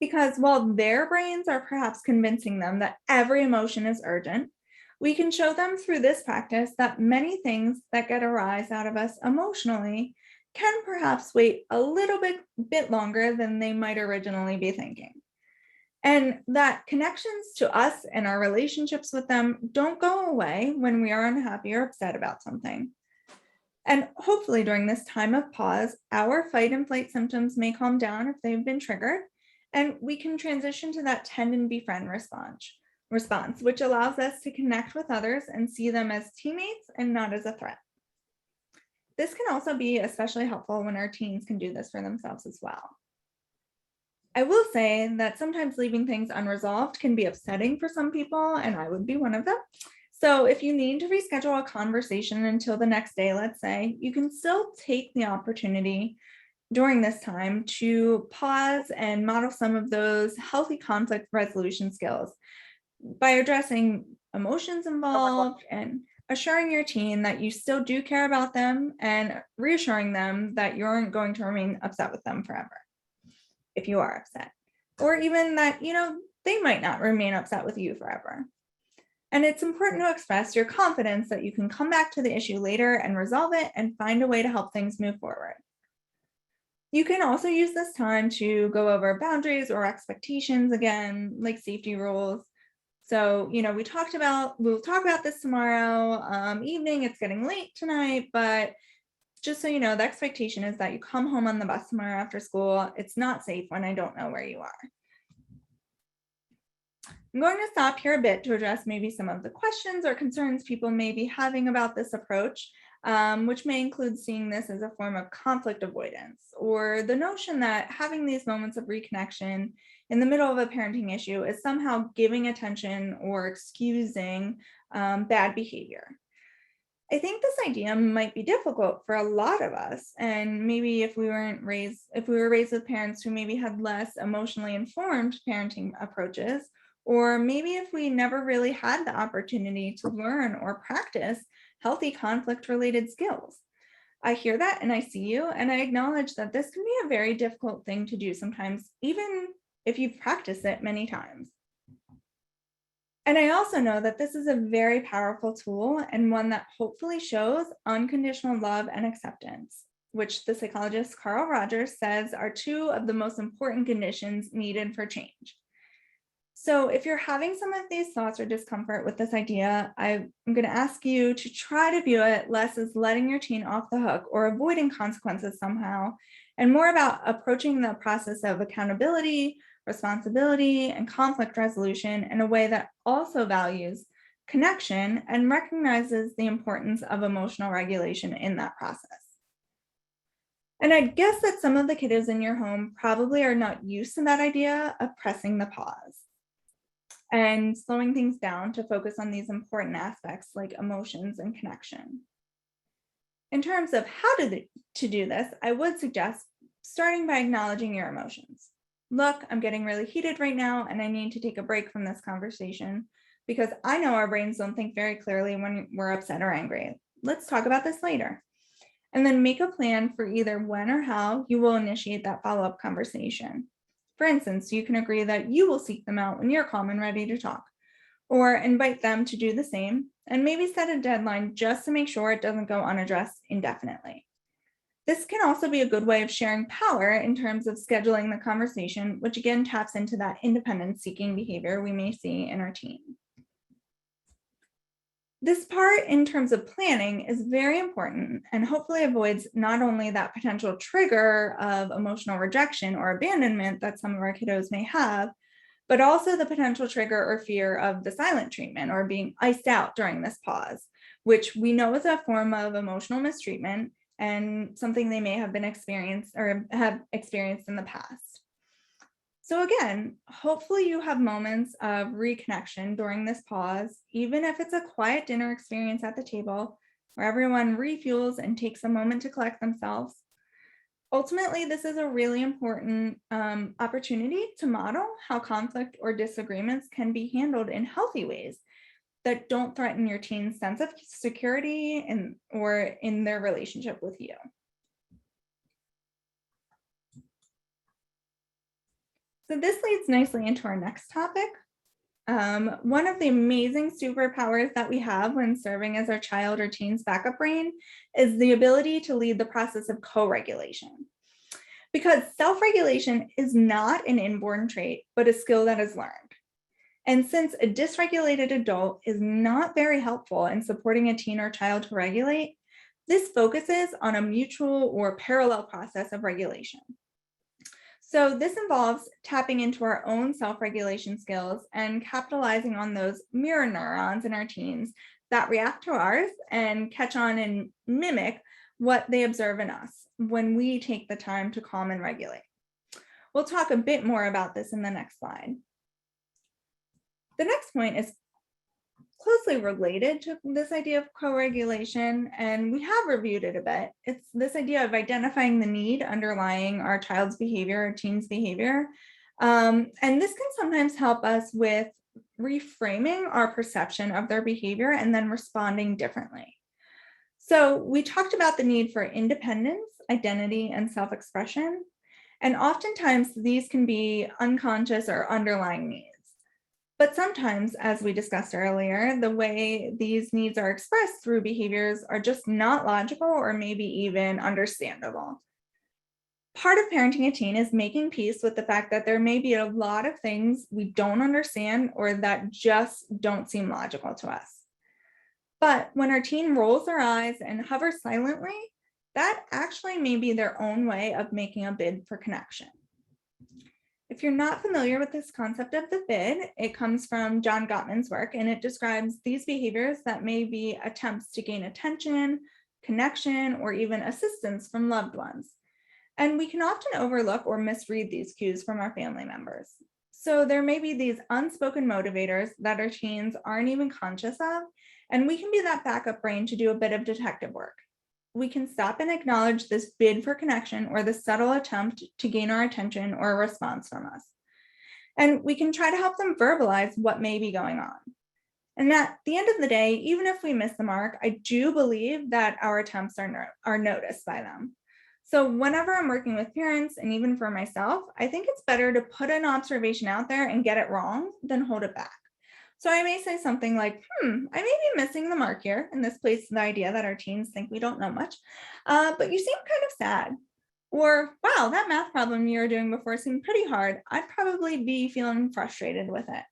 B: Because while their brains are perhaps convincing them that every emotion is urgent, we can show them through this practice that many things that get a rise out of us emotionally can perhaps wait a little bit longer than they might originally be thinking. And that connections to us and our relationships with them don't go away when we are unhappy or upset about something. And hopefully during this time of pause, our fight and flight symptoms may calm down if they've been triggered, and we can transition to that tend and befriend response, which allows us to connect with others and see them as teammates and not as a threat. This can also be especially helpful when our teens can do this for themselves as well. I will say that sometimes leaving things unresolved can be upsetting for some people, and I would be one of them. So if you need to reschedule a conversation until the next day, let's say, you can still take the opportunity during this time to pause and model some of those healthy conflict resolution skills by addressing emotions involved and assuring your teen that you still do care about them and reassuring them that you aren't going to remain upset with them forever if you are upset, or even that, they might not remain upset with you forever. And it's important to express your confidence that you can come back to the issue later and resolve it and find a way to help things move forward. You can also use this time to go over boundaries or expectations again, like safety rules. So, we'll talk about this tomorrow evening. It's getting late tonight, but just so you know, the expectation is that you come home on the bus tomorrow after school. It's not safe when I don't know where you are. I'm going to stop here a bit to address maybe some of the questions or concerns people may be having about this approach, which may include seeing this as a form of conflict avoidance, or the notion that having these moments of reconnection in the middle of a parenting issue is somehow giving attention or excusing bad behavior. I think this idea might be difficult for a lot of us, and maybe if we were raised with parents who maybe had less emotionally informed parenting approaches, or maybe if we never really had the opportunity to learn or practice healthy conflict-related skills. I hear that and I see you, and I acknowledge that this can be a very difficult thing to do sometimes, even if you've practiced it many times. And I also know that this is a very powerful tool and one that hopefully shows unconditional love and acceptance, which the psychologist Carl Rogers says are two of the most important conditions needed for change. So if you're having some of these thoughts or discomfort with this idea, I'm going to ask you to try to view it less as letting your teen off the hook or avoiding consequences somehow, and more about approaching the process of accountability, responsibility, and conflict resolution in a way that also values connection and recognizes the importance of emotional regulation in that process. And I guess that some of the kiddos in your home probably are not used to that idea of pressing the pause and slowing things down to focus on these important aspects like emotions and connection. In terms of how to do this, I would suggest starting by acknowledging your emotions. Look, I'm getting really heated right now and I need to take a break from this conversation because I know our brains don't think very clearly when we're upset or angry. Let's talk about this later. And then make a plan for either when or how you will initiate that follow-up conversation. For instance, you can agree that you will seek them out when you're calm and ready to talk, or invite them to do the same, and maybe set a deadline just to make sure it doesn't go unaddressed indefinitely. This can also be a good way of sharing power in terms of scheduling the conversation, which again taps into that independence-seeking behavior we may see in our teen. This part in terms of planning is very important and hopefully avoids not only that potential trigger of emotional rejection or abandonment that some of our kiddos may have, but also the potential trigger or fear of the silent treatment or being iced out during this pause, which we know is a form of emotional mistreatment and something they may have been experienced or have experienced in the past. So again, hopefully you have moments of reconnection during this pause, even if it's a quiet dinner experience at the table where everyone refuels and takes a moment to collect themselves. Ultimately, this is a really important opportunity to model how conflict or disagreements can be handled in healthy ways, that don't threaten your teen's sense of security or in their relationship with you. So this leads nicely into our next topic. One of the amazing superpowers that we have when serving as our child or teen's backup brain is the ability to lead the process of co-regulation. Because self-regulation is not an inborn trait, but a skill that is learned. And since a dysregulated adult is not very helpful in supporting a teen or child to regulate, this focuses on a mutual or parallel process of regulation. So this involves tapping into our own self-regulation skills and capitalizing on those mirror neurons in our teens that react to ours and catch on and mimic what they observe in us when we take the time to calm and regulate. We'll talk a bit more about this in the next slide. The next point is closely related to this idea of co-regulation, and we have reviewed it a bit. It's this idea of identifying the need underlying our child's behavior or teen's behavior. And this can sometimes help us with reframing our perception of their behavior and then responding differently. So we talked about the need for independence, identity, and self-expression. And oftentimes these can be unconscious or underlying needs. But sometimes, as we discussed earlier, the way these needs are expressed through behaviors are just not logical or maybe even understandable. Part of parenting a teen is making peace with the fact that there may be a lot of things we don't understand or that just don't seem logical to us. But when our teen rolls their eyes and hovers silently, that actually may be their own way of making a bid for connection. If you're not familiar with this concept of the bid, it comes from John Gottman's work, and it describes these behaviors that may be attempts to gain attention, connection, or even assistance from loved ones. And we can often overlook or misread these cues from our family members. So there may be these unspoken motivators that our teens aren't even conscious of, and we can be that backup brain to do a bit of detective work. We can stop and acknowledge this bid for connection or the subtle attempt to gain our attention or a response from us. And we can try to help them verbalize what may be going on. And at the end of the day, even if we miss the mark, I do believe that our attempts are noticed by them. So whenever I'm working with parents, and even for myself, I think it's better to put an observation out there and get it wrong than hold it back. So I may say something like, I may be missing the mark here, and this plays to the idea that our teens think we don't know much, but you seem kind of sad. Or, wow, that math problem you were doing before seemed pretty hard. I'd probably be feeling frustrated with it.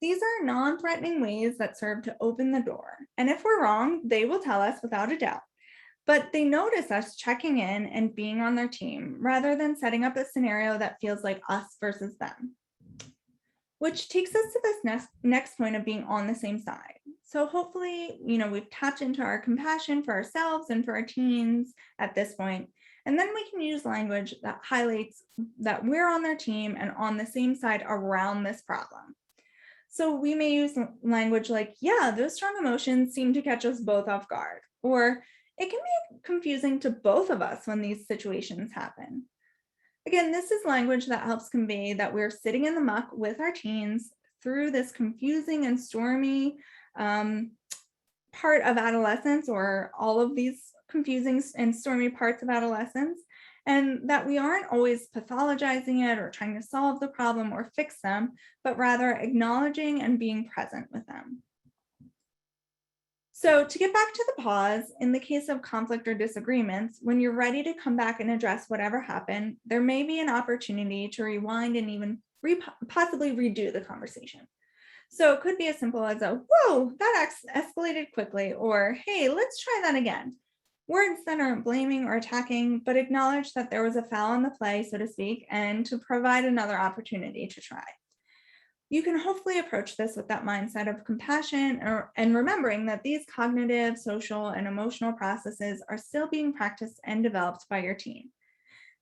B: These are non-threatening ways that serve to open the door. And if we're wrong, they will tell us without a doubt. But they notice us checking in and being on their team rather than setting up a scenario that feels like us versus them. Which takes us to this next point of being on the same side. So hopefully, we've tapped into our compassion for ourselves and for our teens at this point. And then we can use language that highlights that we're on their team and on the same side around this problem. So we may use language like, yeah, those strong emotions seem to catch us both off guard. Or it can be confusing to both of us when these situations happen. Again, this is language that helps convey that we're sitting in the muck with our teens through this confusing and stormy part of adolescence, or all of these confusing and stormy parts of adolescence, and that we aren't always pathologizing it or trying to solve the problem or fix them, but rather acknowledging and being present with them. So to get back to the pause, in the case of conflict or disagreements, when you're ready to come back and address whatever happened, there may be an opportunity to rewind and even possibly redo the conversation. So it could be as simple as a, whoa, that escalated quickly, or hey, let's try that again. Words that aren't blaming or attacking, but acknowledge that there was a foul in the play, so to speak, and to provide another opportunity to try. You can hopefully approach this with that mindset of compassion and remembering that these cognitive, social, and emotional processes are still being practiced and developed by your teen.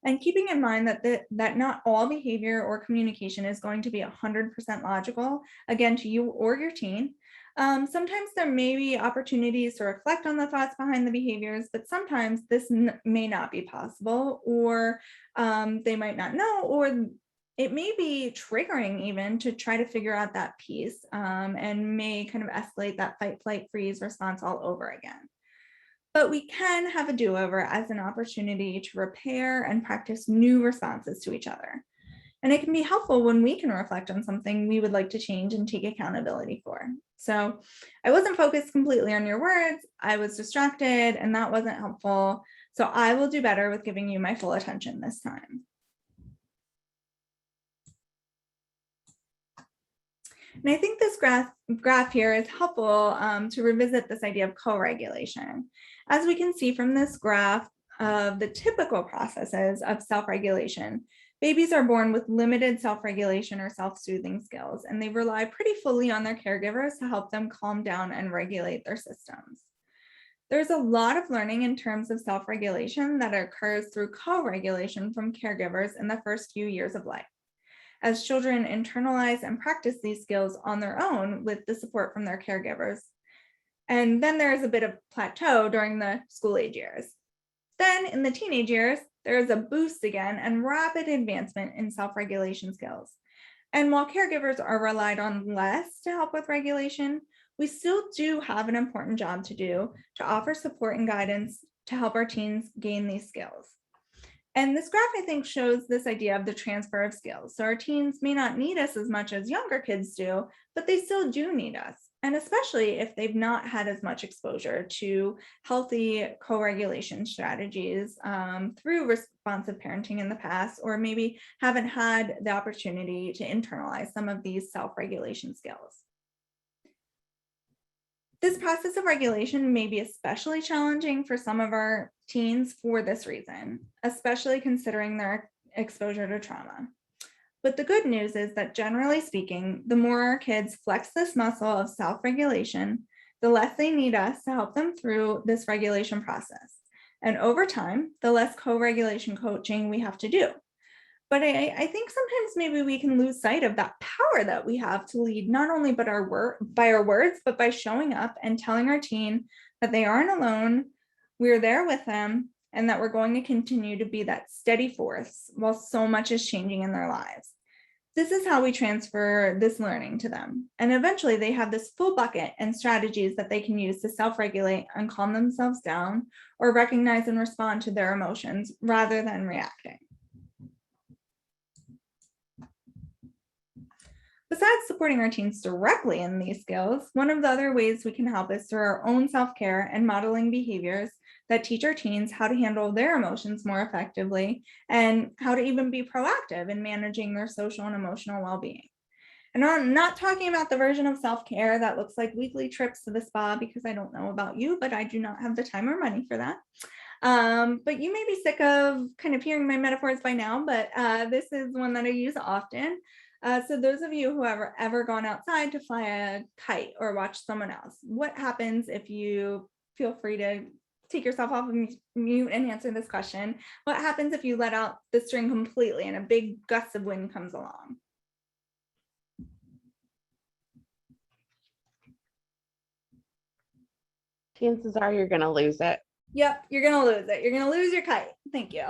B: And keeping in mind that not all behavior or communication is going to be 100% logical, again, to you or your teen. Sometimes there may be opportunities to reflect on the thoughts behind the behaviors, but sometimes this may not be possible, or they might not know, or it may be triggering even to try to figure out that piece, and may kind of escalate that fight, flight, freeze response all over again. But we can have a do-over as an opportunity to repair and practice new responses to each other. And it can be helpful when we can reflect on something we would like to change and take accountability for. So I wasn't focused completely on your words. I was distracted and that wasn't helpful. So I will do better with giving you my full attention this time. And I think this graph here is helpful to revisit this idea of co-regulation. As we can see from this graph of the typical processes of self-regulation, babies are born with limited self-regulation or self-soothing skills, and they rely pretty fully on their caregivers to help them calm down and regulate their systems. There's a lot of learning in terms of self-regulation that occurs through co-regulation from caregivers in the first few years of life, as children internalize and practice these skills on their own with the support from their caregivers. And then there's a bit of plateau during the school age years. Then in the teenage years, there's a boost again and rapid advancement in self-regulation skills. And while caregivers are relied on less to help with regulation, we still do have an important job to do to offer support and guidance to help our teens gain these skills. And this graph, I think, shows this idea of the transfer of skills. So our teens may not need us as much as younger kids do, but they still do need us. And especially if they've not had as much exposure to healthy co-regulation strategies through responsive parenting in the past, or maybe haven't had the opportunity to internalize some of these self-regulation skills. This process of regulation may be especially challenging for some of our teens for this reason, especially considering their exposure to trauma. But the good news is that generally speaking, the more our kids flex this muscle of self-regulation, the less they need us to help them through this regulation process. And over time, the less co-regulation coaching we have to do. But I think sometimes maybe we can lose sight of that power that we have to lead, not only by our words, but by showing up and telling our teen that they aren't alone, we're there with them, and that we're going to continue to be that steady force while so much is changing in their lives. This is how we transfer this learning to them. And eventually they have this full bucket and strategies that they can use to self-regulate and calm themselves down, or recognize and respond to their emotions rather than reacting. Besides supporting our teens directly in these skills, one of the other ways we can help is through our own self-care and modeling behaviors that teach our teens how to handle their emotions more effectively and how to even be proactive in managing their social and emotional well-being. And I'm not talking about the version of self-care that looks like weekly trips to the spa, because I don't know about you, but I do not have the time or money for that. But you may be sick of kind of hearing my metaphors by now, but this is one that I use often. So those of you who have ever gone outside to fly a kite or watch someone else, what happens if you feel free to take yourself off of mute and answer this question? What happens if you let out the string completely and a big gust of wind comes along?
C: Chances are you're going to lose it.
B: Yep, you're going to lose it. You're going to lose your kite. Thank you.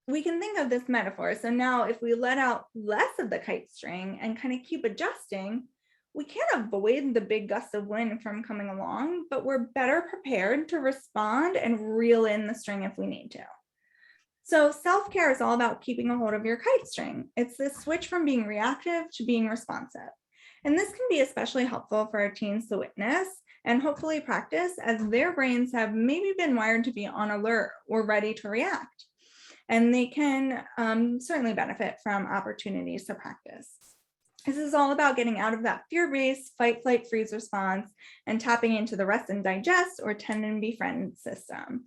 B: We can think of this metaphor. So now if we let out less of the kite string and kind of keep adjusting, we can't avoid the big gust of wind from coming along, but we're better prepared to respond and reel in the string if we need to. So self-care is all about keeping a hold of your kite string. It's this switch from being reactive to being responsive. And this can be especially helpful for our teens to witness and hopefully practice, as their brains have maybe been wired to be on alert or ready to react. And they can certainly benefit from opportunities to practice. This is all about getting out of that fear-based fight, flight, freeze response and tapping into the rest and digest or tend and befriend system.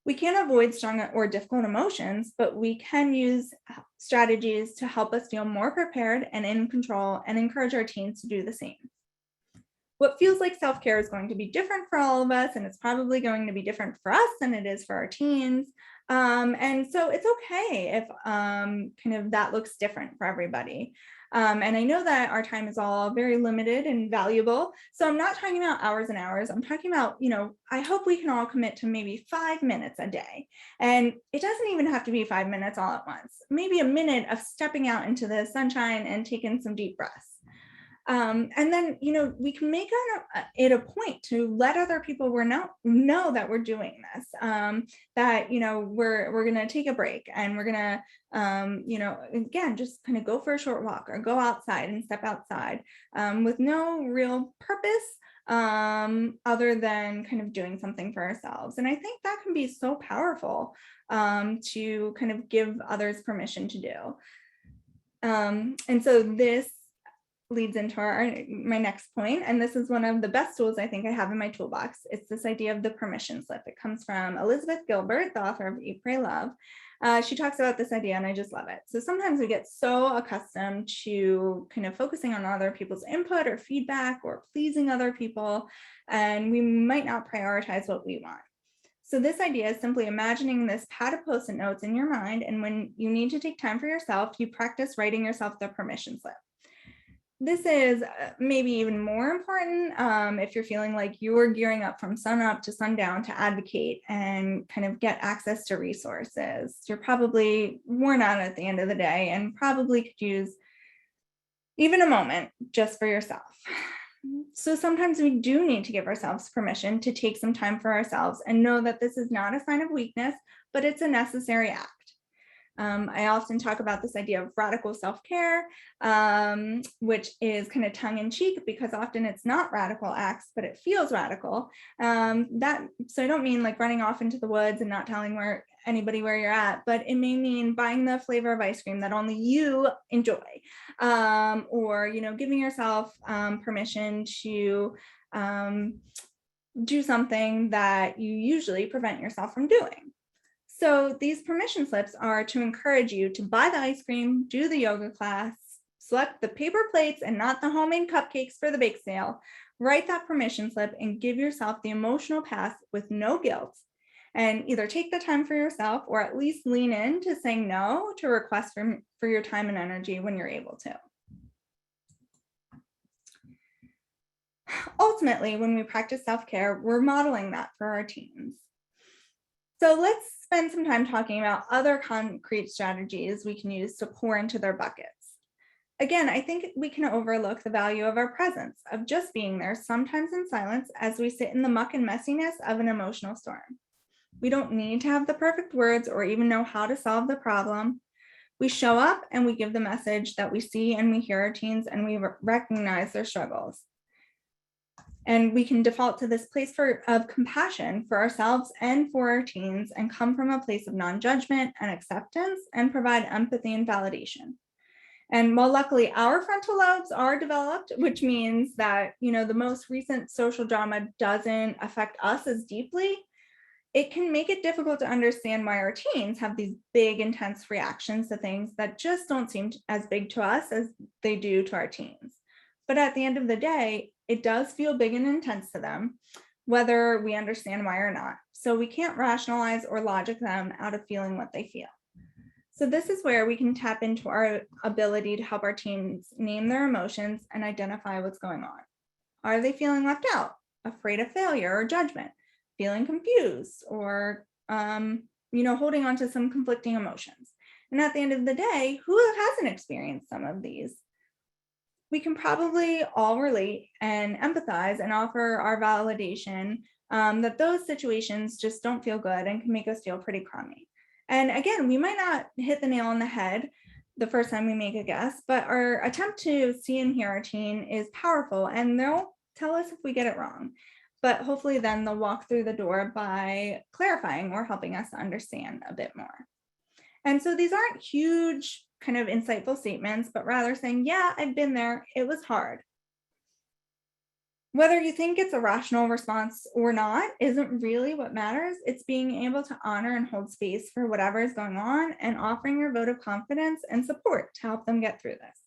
B: We can't avoid strong or difficult emotions, but we can use strategies to help us feel more prepared and in control and encourage our teens to do the same. What feels like self-care is going to be different for all of us, and it's probably going to be different for us than it is for our teens. And so it's okay if kind of that looks different for everybody. And I know that our time is all very limited and valuable. So I'm not talking about hours and hours. I'm talking about, I hope we can all commit to maybe 5 minutes a day. And it doesn't even have to be 5 minutes all at once. Maybe a minute of stepping out into the sunshine and taking some deep breaths. And then, we can make it a point to let other people know that we're doing this, that, we're going to take a break and we're going to, again, just kind of go for a short walk or go outside and step outside with no real purpose other than kind of doing something for ourselves. And I think that can be so powerful to kind of give others permission to do. And so this leads into my next point, and this is one of the best tools I think I have in my toolbox. It's this idea of the permission slip. It comes from Elizabeth Gilbert, the author of Eat, Pray, Love. She talks about this idea, and I just love it. So sometimes we get so accustomed to kind of focusing on other people's input or feedback or pleasing other people, and we might not prioritize what we want. So this idea is simply imagining this pad of Post-it notes in your mind, and when you need to take time for yourself, you practice writing yourself the permission slip. This is maybe even more important if you're feeling like you're gearing up from sun up to sundown to advocate and kind of get access to resources. You're probably worn out at the end of the day and probably could use even a moment just for yourself. So sometimes we do need to give ourselves permission to take some time for ourselves and know that this is not a sign of weakness, but it's a necessary act. I often talk about this idea of radical self-care, which is kind of tongue-in-cheek because often it's not radical acts, but it feels radical. So I don't mean like running off into the woods and not telling anybody where you're at, but it may mean buying the flavor of ice cream that only you enjoy, or giving yourself permission to do something that you usually prevent yourself from doing. So these permission slips are to encourage you to buy the ice cream, do the yoga class, select the paper plates and not the homemade cupcakes for the bake sale, write that permission slip and give yourself the emotional pass with no guilt, and either take the time for yourself or at least lean in to saying no to requests for your time and energy when you're able to. Ultimately, when we practice self-care, we're modeling that for our teens. So let's spend some time talking about other concrete strategies we can use to pour into their buckets. Again, I think we can overlook the value of our presence, of just being there, sometimes in silence, as we sit in the muck and messiness of an emotional storm. We don't need to have the perfect words or even know how to solve the problem. We show up and we give the message that we see and we hear our teens and we recognize their struggles. And we can default to this place of compassion for ourselves and for our teens and come from a place of non-judgment and acceptance and provide empathy and validation. And while luckily our frontal lobes are developed, which means that, the most recent social drama doesn't affect us as deeply, it can make it difficult to understand why our teens have these big, intense reactions to things that just don't seem as big to us as they do to our teens. But at the end of the day, it does feel big and intense to them, whether we understand why or not. So we can't rationalize or logic them out of feeling what they feel. So this is where we can tap into our ability to help our teens name their emotions and identify what's going on. Are they feeling left out, afraid of failure or judgment, feeling confused, or holding on to some conflicting emotions? And at the end of the day, who hasn't experienced some of these? We can probably all relate and empathize and offer our validation that those situations just don't feel good and can make us feel pretty crummy. And again, we might not hit the nail on the head the first time we make a guess, but our attempt to see and hear our teen is powerful, and they'll tell us if we get it wrong. But hopefully then they'll walk through the door by clarifying or helping us to understand a bit more. And so these aren't huge kind of insightful statements, but rather saying, yeah, I've been there, it was hard. Whether you think it's a rational response or not isn't really what matters. It's being able to honor and hold space for whatever is going on and offering your vote of confidence and support to help them get through this.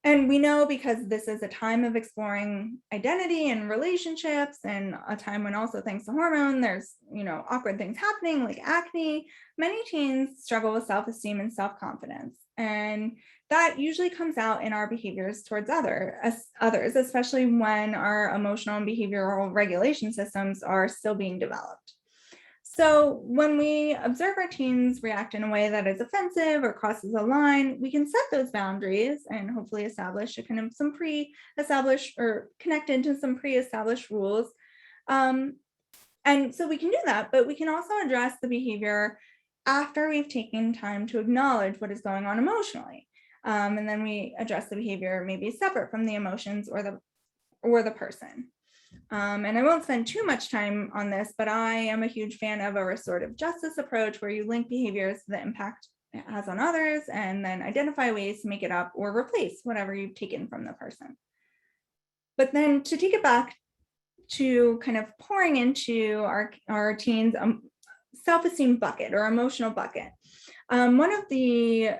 B: And we know, because this is a time of exploring identity and relationships, and a time when also, thanks to hormone, there's awkward things happening like acne. Many teens struggle with self-esteem and self-confidence. And that usually comes out in our behaviors towards others, especially when our emotional and behavioral regulation systems are still being developed. So when we observe our teens react in a way that is offensive or crosses a line, we can set those boundaries and hopefully establish a kind of some pre-established or connect into some pre-established rules. And so we can do that, but we can also address the behavior after we've taken time to acknowledge what is going on emotionally. And then we address the behavior maybe separate from the emotions or the person. And I won't spend too much time on this, but I am a huge fan of a restorative justice approach where you link behaviors to the impact it has on others and then identify ways to make it up or replace whatever you've taken from the person. But then to take it back to kind of pouring into our teens' self-esteem bucket or emotional bucket. One of the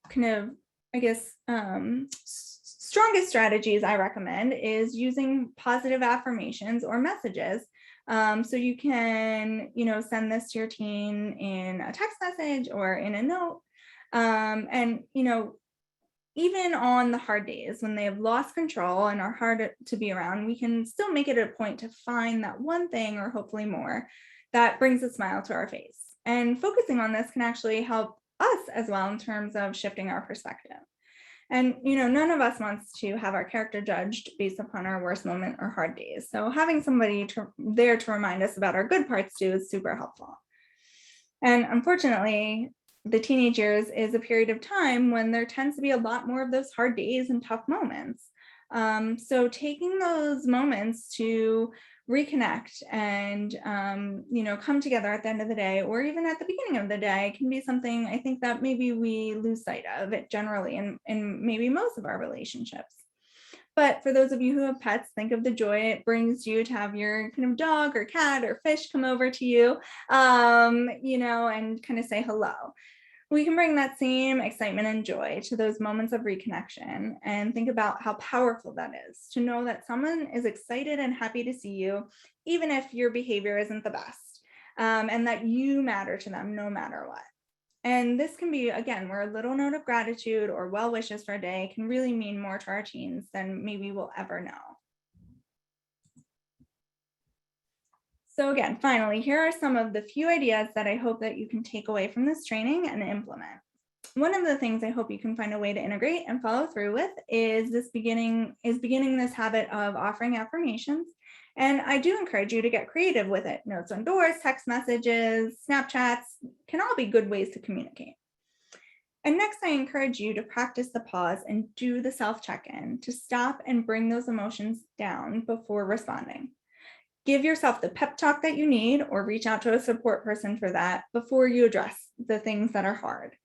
B: kind of, I guess, strongest strategies I recommend is using positive affirmations or messages. So you can, send this to your teen in a text message or in a note. And, even on the hard days when they have lost control and are hard to be around, we can still make it a point to find that one thing or hopefully more that brings a smile to our face. And focusing on this can actually help us as well in terms of shifting our perspective. And, none of us wants to have our character judged based upon our worst moment or hard days. So having somebody there to remind us about our good parts too is super helpful. And unfortunately, the teenage years is a period of time when there tends to be a lot more of those hard days and tough moments. So taking those moments to reconnect and, come together at the end of the day, or even at the beginning of the day, can be something I think that maybe we lose sight of it generally in maybe most of our relationships. But for those of you who have pets, think of the joy it brings you to have your kind of dog or cat or fish come over to you, and kind of say hello. We can bring that same excitement and joy to those moments of reconnection and think about how powerful that is to know that someone is excited and happy to see you, even if your behavior isn't the best, and that you matter to them no matter what. And this can be, again, where a little note of gratitude or well wishes for a day can really mean more to our teens than maybe we'll ever know. So again, finally, here are some of the few ideas that I hope that you can take away from this training and implement. One of the things I hope you can find a way to integrate and follow through with is beginning this habit of offering affirmations. And I do encourage you to get creative with it. Notes on doors, text messages, Snapchats can all be good ways to communicate. And next, I encourage you to practice the pause and do the self-check-in to stop and bring those emotions down before responding. Give yourself the pep talk that you need or reach out to a support person for that before you address the things that are hard.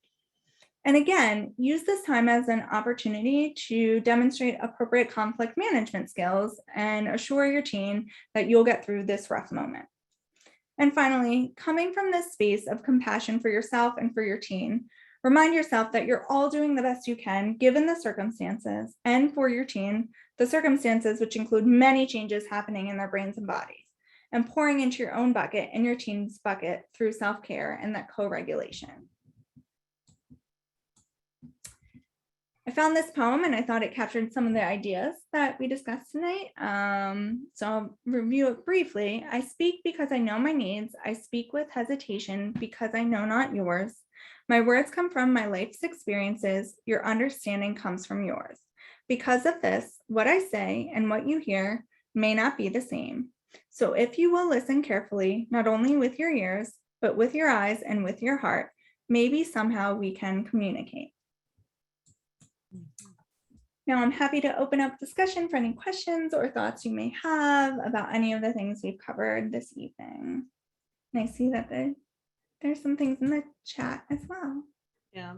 B: And again, use this time as an opportunity to demonstrate appropriate conflict management skills and assure your teen that you'll get through this rough moment. And finally, coming from this space of compassion for yourself and for your teen, remind yourself that you're all doing the best you can given the circumstances, and for your teen, the circumstances which include many changes happening in their brains and bodies, and pouring into your own bucket and your teen's bucket through self-care and that co-regulation. I found this poem and I thought it captured some of the ideas that we discussed tonight. So I'll review it briefly. I speak because I know my needs. I speak with hesitation because I know not yours. My words come from my life's experiences. Your understanding comes from yours. Because of this, what I say and what you hear may not be the same. So if you will listen carefully, not only with your ears, but with your eyes and with your heart, maybe somehow we can communicate. Now I'm happy to open up discussion for any questions or thoughts you may have about any of the things we've covered this evening. And I see that there's some things in the chat as well.
A: Yeah.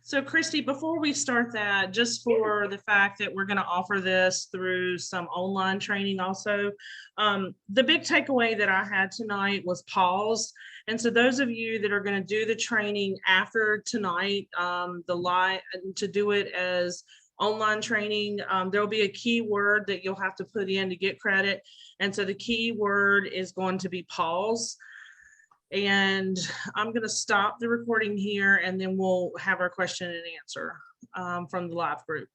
A: So Christy, before we start that, just for the fact that we're going to offer this through some online training also, the big takeaway that I had tonight was pause. And so those of you that are going to do the training after tonight, to do it as online training, there'll be a key word that you'll have to put in to get credit. And so the key word is going to be pause. And I'm going to stop the recording here, and then we'll have our question and answer from the live group.